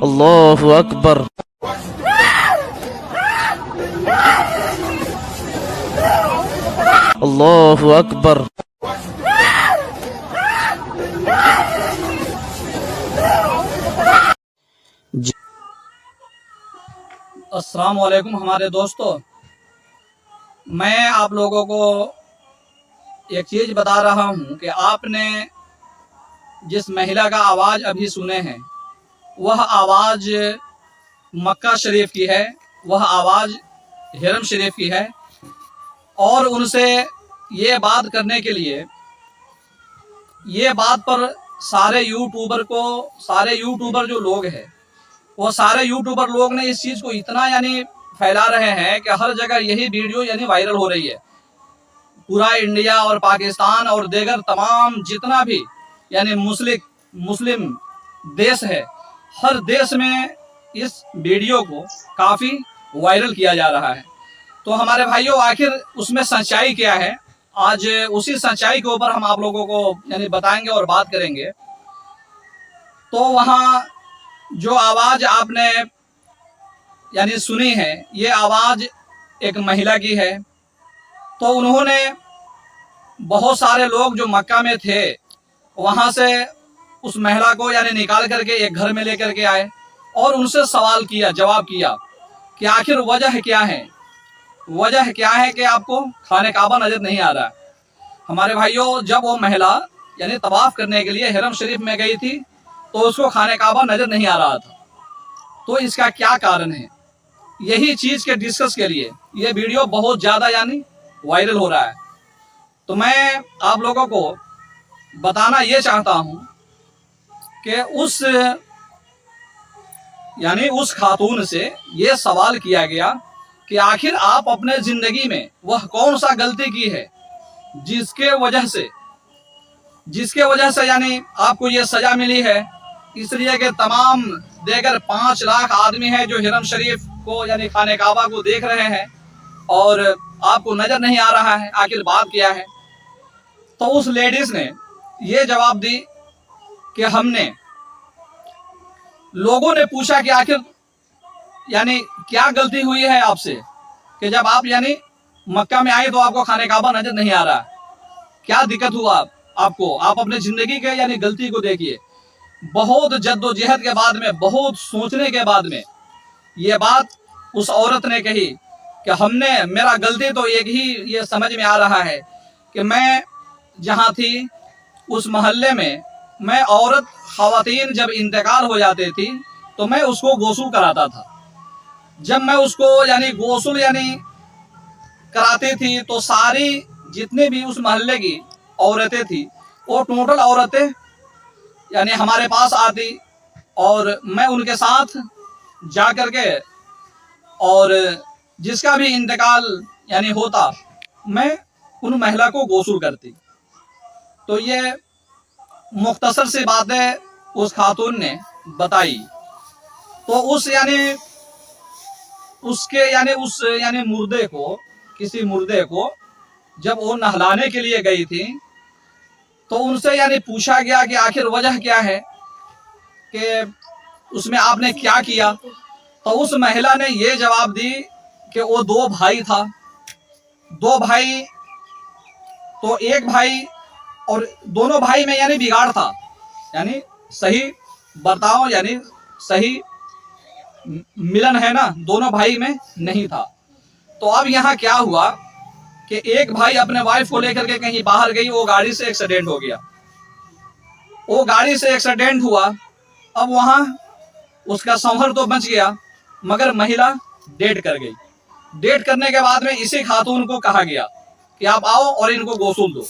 अल्लाहु अकबर। अल्लाहु अकबर। अस्सलाम वालेकुम हमारे दोस्तों, मैं आप लोगों को एक चीज़ बता रहा हूँ कि आपने जिस महिला का आवाज़ अभी सुने हैं वह आवाज़ मक्का शरीफ की है, वह आवाज़ हरम शरीफ की है। और उनसे ये बात करने के लिए ये बात पर सारे यूट्यूबर जो लोग हैं वो सारे यूट्यूबर लोग ने इस चीज़ को इतना फैला रहे हैं कि हर जगह यही वीडियो वायरल हो रही है। पूरा इंडिया और पाकिस्तान और देगर तमाम जितना भी मुस्लिम देश है, हर देश में इस वीडियो को काफ़ी वायरल किया जा रहा है। तो हमारे भाइयों, आखिर उसमें सच्चाई क्या है, आज उसी सच्चाई के ऊपर हम आप लोगों को बताएंगे और बात करेंगे। तो वहाँ जो आवाज़ आपने सुनी है, ये आवाज़ एक महिला की है। तो उन्होंने बहुत सारे लोग जो मक्का में थे वहाँ से उस महिला को निकाल करके एक घर में लेकर के आए और उनसे सवाल किया, जवाब किया कि आखिर वजह क्या है, वजह क्या है कि आपको खाने काबा नजर नहीं आ रहा है। हमारे भाइयों, जब वो महिला तवाफ करने के लिए हरम शरीफ में गई थी तो उसको खाने काबा नजर नहीं आ रहा था। तो इसका क्या कारण है, यही चीज के डिस्कस के लिए ये वीडियो बहुत ज्यादा वायरल हो रहा है। तो मैं आप लोगों को बताना ये चाहता हूं कि उस खातून से ये सवाल किया गया कि आखिर आप अपने जिंदगी में वह कौन सा गलती की है जिसके वजह से आपको ये सजा मिली है। इसलिए कि तमाम देगर 5 लाख आदमी हैं जो हरम शरीफ को खाने काबा को देख रहे हैं और आपको नजर नहीं आ रहा है, आखिर बात क्या है। तो उस लेडीज ने ये जवाब दी कि लोगों ने पूछा कि आखिर क्या गलती हुई है आपसे कि जब आप मक्का में आए तो आपको खाने काबा नजर नहीं आ रहा, क्या दिक्कत हुआ आपको, आप अपने जिंदगी के गलती को देखिए। बहुत जद्दोजहद के बाद में, बहुत सोचने के बाद में ये बात उस औरत ने कही कि मेरा गलती तो एक ही ये समझ में आ रहा है कि मैं जहाँ थी उस मोहल्ले में मैं औरत ख़वातीन जब इंतकाल हो जाते थी तो मैं उसको गोसुल कराता था। जब मैं उसको गोसुल कराती थी तो सारी जितने भी उस मोहल्ले की औरतें थी वो टोटल औरतें हमारे पास आती और मैं उनके साथ जा कर के और जिसका भी इंतकाल होता मैं उन महिला को गोसुल करती। तो ये मुख्तसर सी बातें उस खातून ने बताई। तो उस मुर्दे को, किसी मुर्दे को जब वो नहलाने के लिए गई थी तो उनसे पूछा गया कि आखिर वजह क्या है कि उसमें आपने क्या किया। तो उस महिला ने ये जवाब दी कि वो 2 भाई था, 2 भाई, तो एक भाई और दोनों भाई में बिगाड़ था, सही बर्ताव सही मिलन है ना, दोनों भाई में नहीं था। तो अब यहाँ क्या हुआ कि एक भाई अपने वाइफ को लेकर के कहीं बाहर गई, वो गाड़ी से एक्सीडेंट हो गया, वो गाड़ी से एक्सीडेंट हुआ। अब वहां उसका संभर तो बच गया मगर महिला डेड कर गई। डेड करने के बाद में इसी खातून को कहा गया कि आप आओ और इनको गोसुल दो।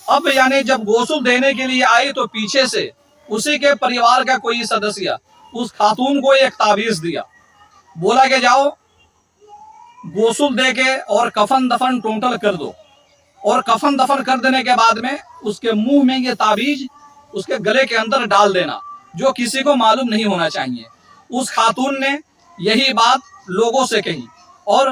अब जब गोसुल देने के लिए आई तो पीछे से उसी के परिवार का कोई सदस्य उस खातून को एक ताबीज दिया, बोला कि जाओ गोसुल दे के और कफन दफन टोटल कर दो। और कफन दफन कर देने के बाद में उसके मुंह में ये ताबीज उसके गले के अंदर डाल देना, जो किसी को मालूम नहीं होना चाहिए। उस खातून ने यही बात लोगों से कही और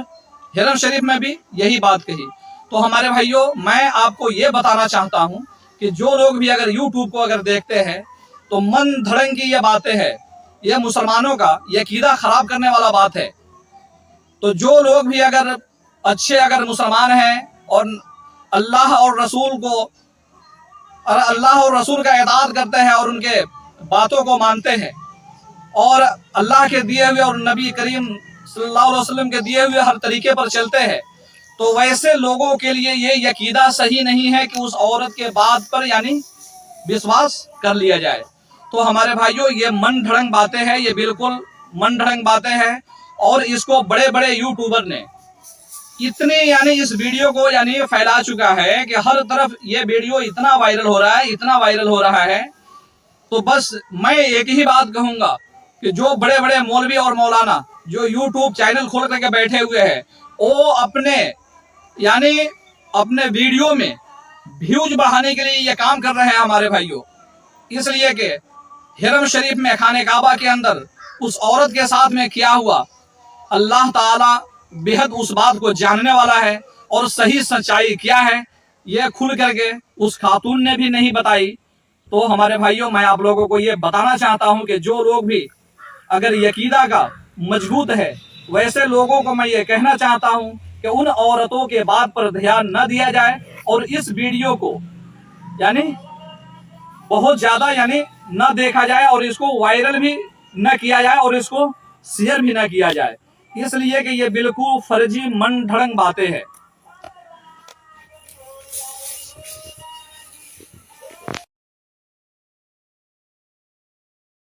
हरम शरीफ में भी यही बात कही। तो हमारे भाइयों, मैं आपको ये बताना चाहता हूँ कि जो लोग भी अगर यूट्यूब को अगर देखते हैं तो मन धड़न की ये बातें हैं ये मुसलमानों का यकीदा खराब करने वाला बात है। तो जो लोग भी अगर अच्छे अगर मुसलमान हैं और अल्लाह और रसूल का इताअत करते हैं और उनके बातों को मानते हैं और अल्लाह के दिए हुए और नबी करीम सल्लल्लाहु अलैहि वसल्लम के दिए हुए हर तरीके पर चलते हैं, तो वैसे लोगों के लिए ये यकीदा सही नहीं है कि उस औरत के बात पर यानी विश्वास कर लिया जाए। तो हमारे भाइयों, ये मन ढड़ंग बातें हैं, ये बिल्कुल मन ढड़ंग बातें हैं। और इसको बड़े बड़े यूट्यूबर ने इतने यानी इस वीडियो को यानी फैला चुका है कि हर तरफ ये वीडियो इतना वायरल हो रहा है, इतना वायरल हो रहा है। तो बस मैं एक ही बात कहूंगा कि जो बड़े बड़े मौलवी और मौलाना जो यूट्यूब चैनल खोल करके बैठे हुए हैं, वो अपने वीडियो में व्यूज बढ़ाने के लिए ये काम कर रहे हैं हमारे भाइयों। इसलिए कि हरम शरीफ में खाने काबा के अंदर उस औरत के साथ में किया हुआ अल्लाह ताला बेहद उस बात को जानने वाला है और सही सच्चाई क्या है यह खुल करके उस खातून ने भी नहीं बताई। तो हमारे भाइयों, मैं आप लोगों को ये बताना चाहता हूं कि जो लोग भी अगर यकीदा का मजबूत है, वैसे लोगों को मैं ये कहना चाहता हूं कि उन औरतों के बात पर ध्यान न दिया जाए और इस वीडियो को यानी बहुत ज्यादा यानी न देखा जाए और इसको वायरल भी न किया जाए और इसको शेयर भी न किया जाए, इसलिए कि ये बिल्कुल फर्जी मन ढड़ंग बातें हैं।